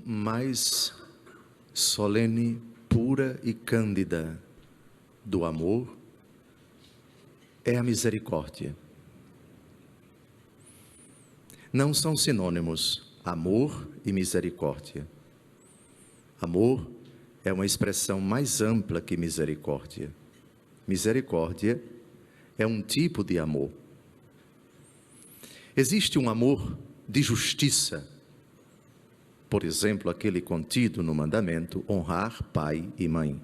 mais solene, pura e cândida do amor é a misericórdia. Não são sinônimos, amor e misericórdia. Amor é uma expressão mais ampla que misericórdia. Misericórdia é um tipo de amor. Existe um amor de justiça, por exemplo, aquele contido no mandamento, honrar pai e mãe.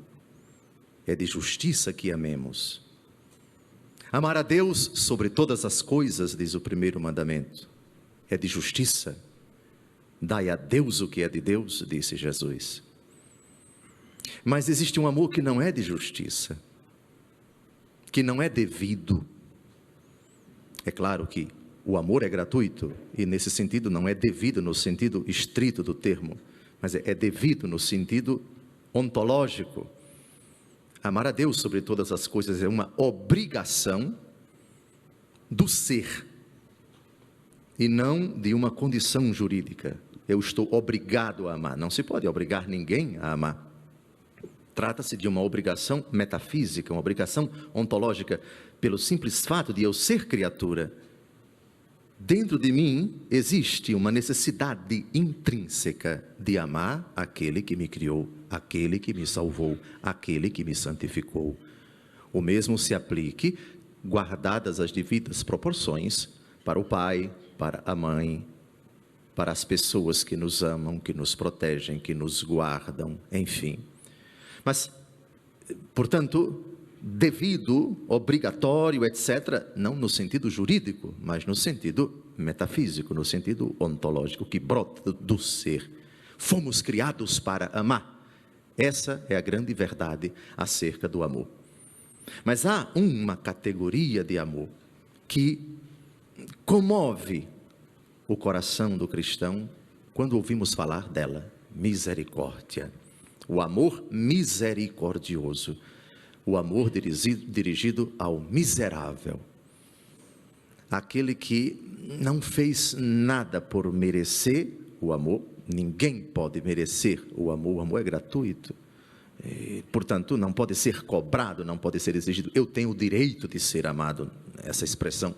É de justiça que amemos. Amar a Deus sobre todas as coisas, diz o primeiro mandamento, é de justiça. Dai a Deus o que é de Deus, disse Jesus. Mas existe um amor que não é de justiça, que não é devido. É claro que o amor é gratuito e nesse sentido não é devido no sentido estrito do termo, mas é devido no sentido ontológico. Amar a Deus sobre todas as coisas é uma obrigação do ser e não de uma condição jurídica. Eu estou obrigado a amar. Não se pode obrigar ninguém a amar. Trata-se de uma obrigação metafísica, uma obrigação ontológica, pelo simples fato de eu ser criatura. Dentro de mim existe uma necessidade intrínseca de amar aquele que me criou, aquele que me salvou, aquele que me santificou. O mesmo se aplique, guardadas as devidas proporções, para o pai, para a mãe, para as pessoas que nos amam, que nos protegem, que nos guardam, enfim. Mas, portanto, devido, obrigatório, etc., não no sentido jurídico, mas no sentido metafísico, no sentido ontológico, que brota do ser. Fomos criados para amar. Essa é a grande verdade acerca do amor. Mas há uma categoria de amor que comove o coração do cristão quando ouvimos falar dela: misericórdia. O amor misericordioso. O amor dirigido ao miserável, aquele que não fez nada por merecer o amor. Ninguém pode merecer o amor é gratuito, portanto não pode ser cobrado, não pode ser exigido. Eu tenho o direito de ser amado. Essa expressão,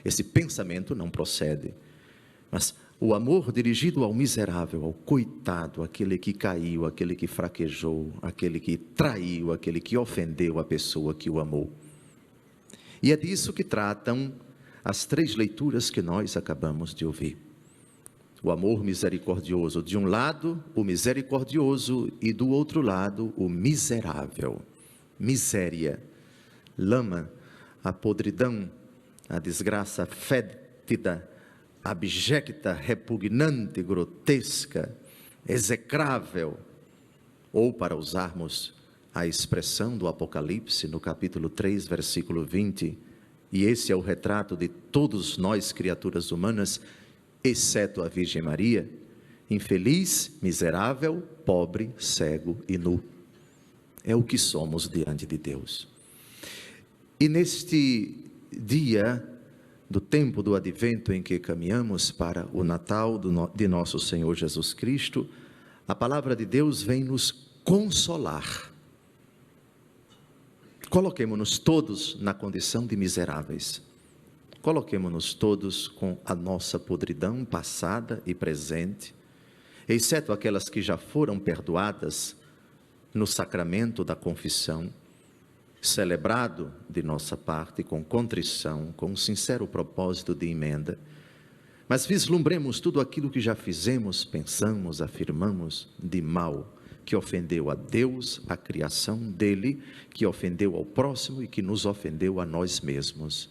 esse pensamento não procede. Mas o amor dirigido ao miserável, ao coitado, aquele que caiu, aquele que fraquejou, aquele que traiu, aquele que ofendeu a pessoa que o amou. E é disso que tratam as 3 leituras que nós acabamos de ouvir. O amor misericordioso, de um lado, o misericordioso, e do outro lado, o miserável. Miséria, lama, a podridão, a desgraça fétida, abjecta, repugnante, grotesca, execrável, ou, para usarmos a expressão do Apocalipse, no capítulo 3, versículo 20, e esse é o retrato de todos nós, criaturas humanas, exceto a Virgem Maria: infeliz, miserável, pobre, cego e nu. É o que somos diante de Deus. E neste dia do tempo do advento em que caminhamos para o Natal de nosso Senhor Jesus Cristo, a palavra de Deus vem nos consolar. Coloquemo-nos todos na condição de miseráveis. Coloquemo-nos todos com a nossa podridão passada e presente, exceto aquelas que já foram perdoadas no sacramento da confissão, celebrado de nossa parte com contrição, com um sincero propósito de emenda. Mas vislumbremos tudo aquilo que já fizemos, pensamos, afirmamos de mal, que ofendeu a Deus, a criação dele, que ofendeu ao próximo e que nos ofendeu a nós mesmos,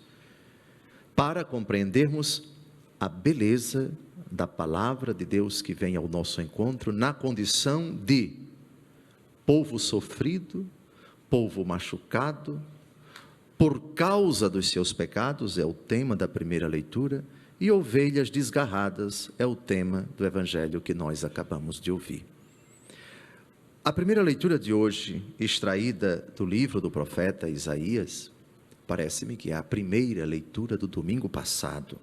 para compreendermos a beleza da palavra de Deus que vem ao nosso encontro na condição de povo sofrido, povo machucado, por causa dos seus pecados, é o tema da primeira leitura, e ovelhas desgarradas é o tema do evangelho que nós acabamos de ouvir. A primeira leitura de hoje, extraída do livro do profeta Isaías, parece-me que é a primeira leitura do domingo passado.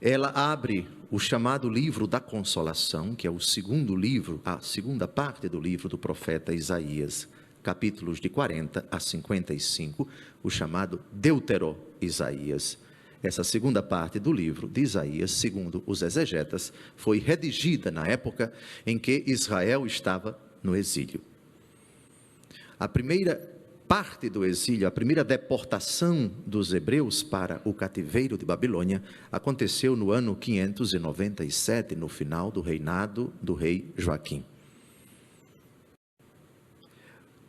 ela abre o chamado livro da Consolação, que é o segundo livro, a segunda parte do livro do profeta Isaías, capítulos de 40 a 55, o chamado Deutero-Isaías. Essa segunda parte do livro de Isaías, segundo os exegetas, foi redigida na época em que Israel estava no exílio. A primeira parte do exílio, a primeira deportação dos hebreus para o cativeiro de Babilônia, aconteceu no ano 597, no final do reinado do rei Joaquim.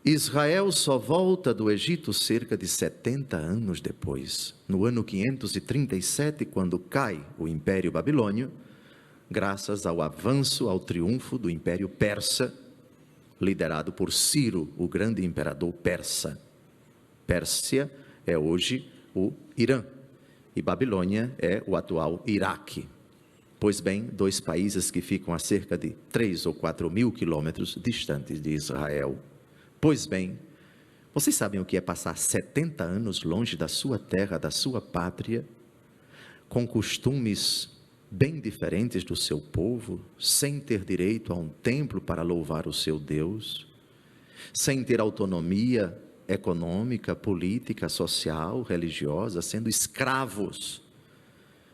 Israel só volta do Egito cerca de 70 anos depois, no ano 537, quando cai o Império Babilônio, graças ao avanço, ao triunfo do Império Persa, liderado por Ciro, o grande imperador persa. Pérsia é hoje o Irã e Babilônia é o atual Iraque. Pois bem, dois países que ficam a cerca de 3 ou 4 mil quilômetros distantes de Israel. Pois bem, vocês sabem o que é passar 70 anos longe da sua terra, da sua pátria, com costumes bem diferentes do seu povo, sem ter direito a um templo para louvar o seu Deus, sem ter autonomia econômica, política, social, religiosa, sendo escravos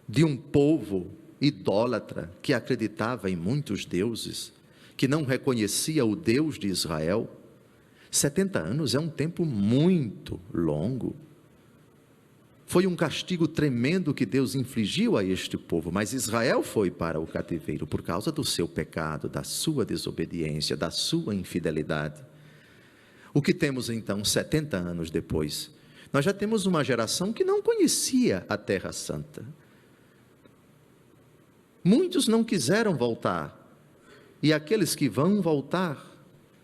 de um povo idólatra que acreditava em muitos deuses, que não reconhecia o Deus de Israel. 70 anos é um tempo muito longo. Foi um castigo tremendo que Deus infligiu a este povo, mas Israel foi para o cativeiro por causa do seu pecado, da sua desobediência, da sua infidelidade. O que temos então 70 anos depois? Nós já temos uma geração que não conhecia a Terra Santa. Muitos não quiseram voltar, e aqueles que vão voltar,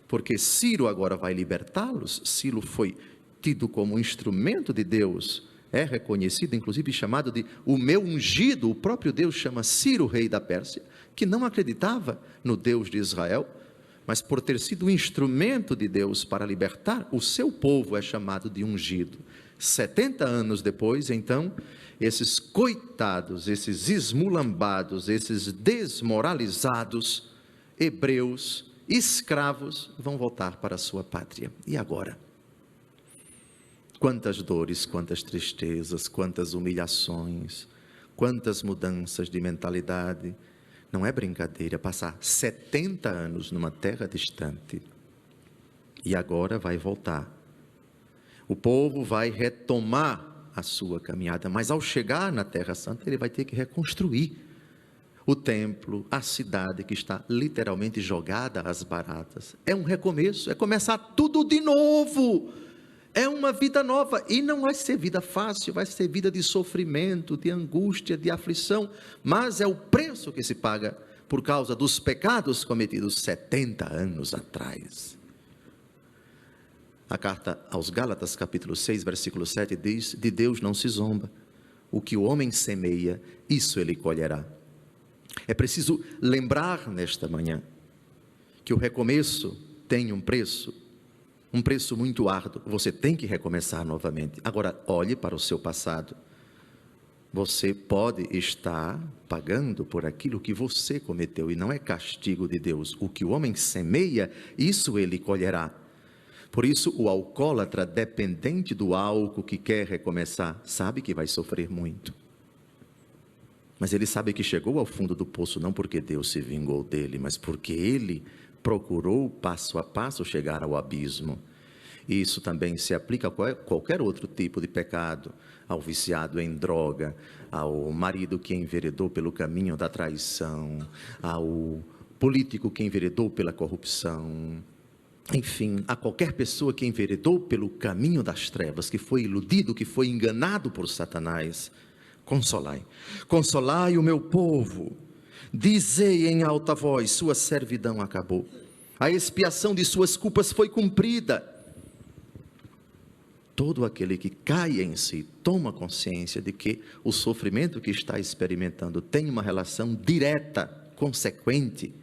porque Ciro agora vai libertá-los. Ciro foi tido como instrumento de Deus, é reconhecido, inclusive chamado de o meu ungido. O próprio Deus chama Ciro, rei da Pérsia, que não acreditava no Deus de Israel, mas por ter sido um instrumento de Deus para libertar o seu povo, é chamado de ungido. 70 anos depois, então, esses coitados, esses esmulambados, esses desmoralizados hebreus, escravos, vão voltar para a sua pátria. E agora? Quantas dores, quantas tristezas, quantas humilhações, quantas mudanças de mentalidade. Não é brincadeira passar 70 anos numa terra distante e agora vai voltar. O povo vai retomar a sua caminhada, mas ao chegar na Terra Santa, ele vai ter que reconstruir o templo, a cidade que está literalmente jogada às baratas. É um recomeço, é começar tudo de novo. É uma vida nova, e não vai ser vida fácil, vai ser vida de sofrimento, de angústia, de aflição, mas é o preço que se paga por causa dos pecados cometidos 70 anos atrás. A carta aos Gálatas, capítulo 6, versículo 7, diz: de Deus não se zomba, o que o homem semeia, isso ele colherá. É preciso lembrar nesta manhã, que o recomeço tem um preço muito árduo. Você tem que recomeçar novamente. Agora, olhe para o seu passado. Você pode estar pagando por aquilo que você cometeu, e não é castigo de Deus. O que o homem semeia, isso ele colherá. Por isso, o alcoólatra dependente do álcool que quer recomeçar, sabe que vai sofrer muito. Mas ele sabe que chegou ao fundo do poço, não porque Deus se vingou dele, mas porque ele procurou passo a passo chegar ao abismo. E isso também se aplica a qualquer outro tipo de pecado, ao viciado em droga, ao marido que enveredou pelo caminho da traição, ao político que enveredou pela corrupção, enfim, a qualquer pessoa que enveredou pelo caminho das trevas, que foi iludido, que foi enganado por Satanás. Consolai o meu povo, dizei em alta voz, sua servidão acabou, a expiação de suas culpas foi cumprida. Todo aquele que cai em si, toma consciência de que o sofrimento que está experimentando tem uma relação direta, consequente,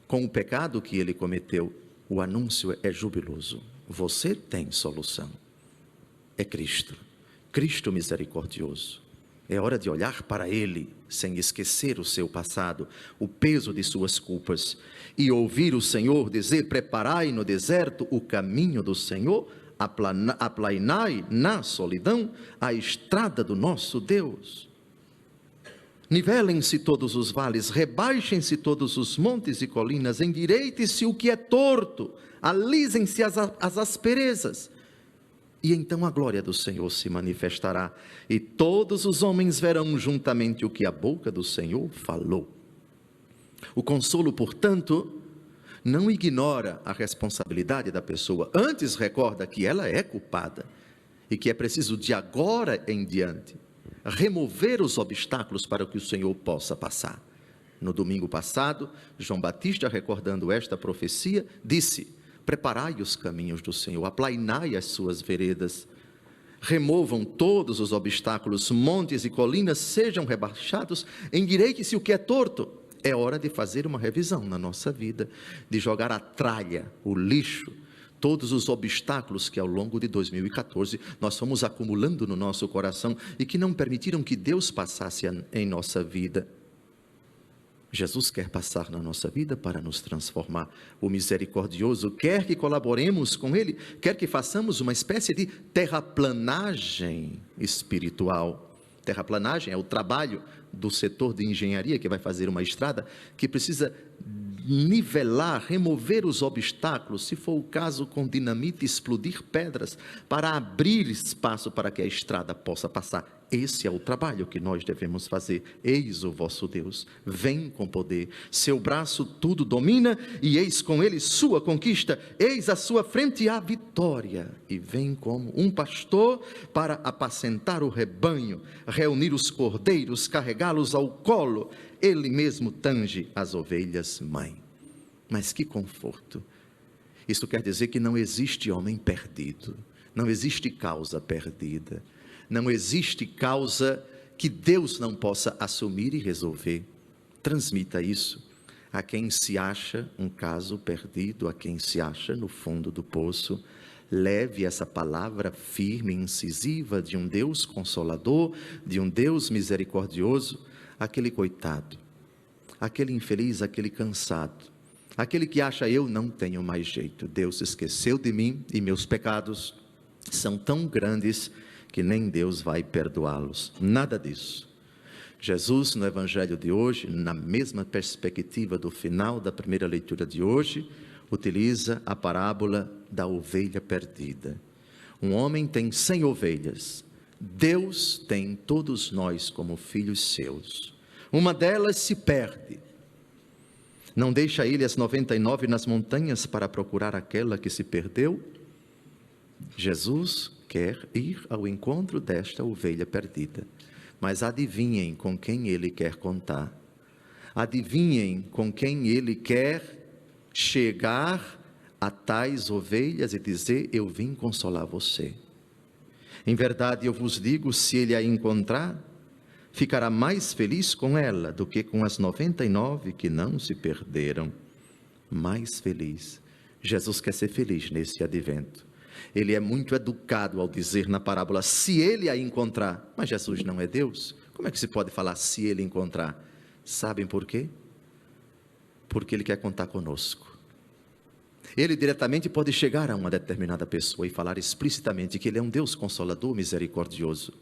com o pecado que ele cometeu. O anúncio é jubiloso. Você tem solução. É Cristo. Cristo misericordioso. É hora de olhar para Ele, sem esquecer o seu passado, o peso de suas culpas, e ouvir o Senhor dizer: preparai no deserto o caminho do Senhor, aplainai na solidão a estrada do nosso Deus. Nivelem-se todos os vales, rebaixem-se todos os montes e colinas, endireite-se o que é torto, alisem-se as asperezas. E então a glória do Senhor se manifestará, e todos os homens verão juntamente o que a boca do Senhor falou. O consolo, portanto, não ignora a responsabilidade da pessoa, antes recorda que ela é culpada, e que é preciso de agora em diante remover os obstáculos para que o Senhor possa passar. No domingo passado, João Batista, recordando esta profecia, disse: preparai os caminhos do Senhor, aplainai as suas veredas, removam todos os obstáculos, montes e colinas sejam rebaixados, endireite-se o que é torto. É hora de fazer uma revisão na nossa vida, de jogar a tralha, o lixo, todos os obstáculos que ao longo de 2014 nós fomos acumulando no nosso coração e que não permitiram que Deus passasse em nossa vida. Jesus quer passar na nossa vida para nos transformar. O misericordioso quer que colaboremos com Ele, quer que façamos uma espécie de terraplanagem espiritual. Terraplanagem é o trabalho do setor de engenharia que vai fazer uma estrada, que precisa nivelar, remover os obstáculos, se for o caso com dinamite, explodir pedras, para abrir espaço para que a estrada possa passar. Esse é o trabalho que nós devemos fazer. Eis o vosso Deus, vem com poder, seu braço tudo domina, e eis com ele sua conquista, eis à sua frente a vitória, e vem como um pastor para apacentar o rebanho, reunir os cordeiros, carregá-los ao colo, ele mesmo tange as ovelhas mãe. Mas que conforto! Isso quer dizer que não existe homem perdido, não existe causa perdida, não existe causa que Deus não possa assumir e resolver. Transmita isso a quem se acha um caso perdido, a quem se acha no fundo do poço. Leve essa palavra firme e incisiva de um Deus consolador, de um Deus misericordioso, àquele coitado, aquele infeliz, aquele cansado, aquele que acha: eu não tenho mais jeito, Deus esqueceu de mim e meus pecados são tão grandes que nem Deus vai perdoá-los. Nada disso. Jesus, no evangelho de hoje, na mesma perspectiva do final da primeira leitura de hoje, utiliza a parábola da ovelha perdida. Um homem tem 100 ovelhas, Deus tem todos nós como filhos seus. Uma delas se perde, não deixa ele as 99 nas montanhas para procurar aquela que se perdeu? Jesus quer ir ao encontro desta ovelha perdida, mas adivinhem com quem ele quer contar, adivinhem com quem ele quer chegar a tais ovelhas e dizer: eu vim consolar você. Em verdade eu vos digo, se ele a encontrar, ficará mais feliz com ela do que com as 99 que não se perderam. Mais feliz. Jesus quer ser feliz nesse advento. Ele é muito educado ao dizer na parábola: se ele a encontrar. Mas Jesus não é Deus, como é que se pode falar se ele encontrar? Sabem por quê? Porque ele quer contar conosco. Ele diretamente pode chegar a uma determinada pessoa e falar explicitamente que ele é um Deus consolador, misericordioso,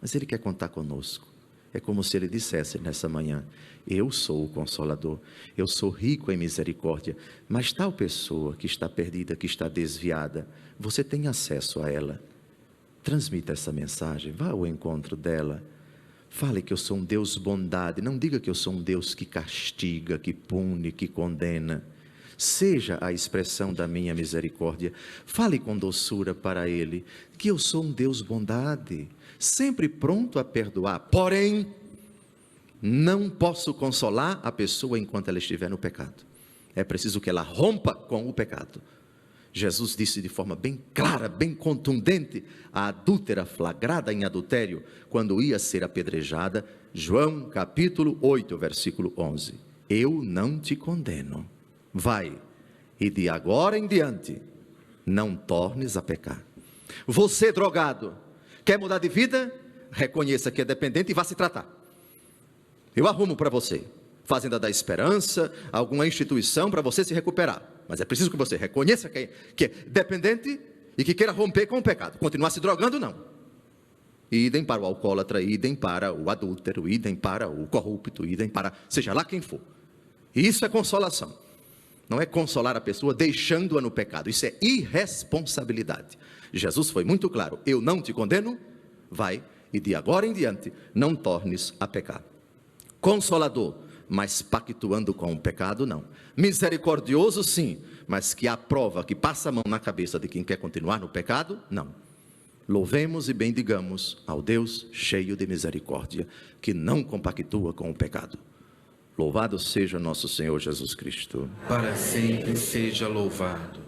mas ele quer contar conosco. É como se ele dissesse nessa manhã: eu sou o consolador, eu sou rico em misericórdia, mas tal pessoa que está perdida, que está desviada, você tem acesso a ela. Transmita essa mensagem, vá ao encontro dela, fale que eu sou um Deus bondade, não diga que eu sou um Deus que castiga, que pune, que condena. Seja a expressão da minha misericórdia. Fale com doçura para ele que eu sou um Deus bondade, sempre pronto a perdoar, porém não posso consolar a pessoa enquanto ela estiver no pecado. É preciso que ela rompa com o pecado. Jesus disse de forma bem clara, bem contundente, a adúltera flagrada em adultério, quando ia ser apedrejada, João capítulo 8, versículo 11: eu não te condeno, vai, e de agora em diante não tornes a pecar. Você drogado, quer mudar de vida? reconheça que é dependente e vá se tratar. Eu arrumo para você Fazenda da Esperança, alguma instituição para você se recuperar. Mas é preciso que você reconheça que é dependente e que queira romper com o pecado. Continuar se drogando, não. Idem para o alcoólatra, idem para o adúltero, idem para o corrupto, idem para seja lá quem for. E isso é consolação. Não é consolar a pessoa deixando-a no pecado. Isso é irresponsabilidade. Jesus foi muito claro: eu não te condeno, vai e de agora em diante não tornes a pecar. Consolador, mas pactuando com o pecado, não. Misericordioso, sim, mas que aprova, que passa a mão na cabeça de quem quer continuar no pecado, não. Louvemos e bendigamos ao Deus cheio de misericórdia, que não compactua com o pecado. Louvado seja nosso Senhor Jesus Cristo. Para sempre seja louvado.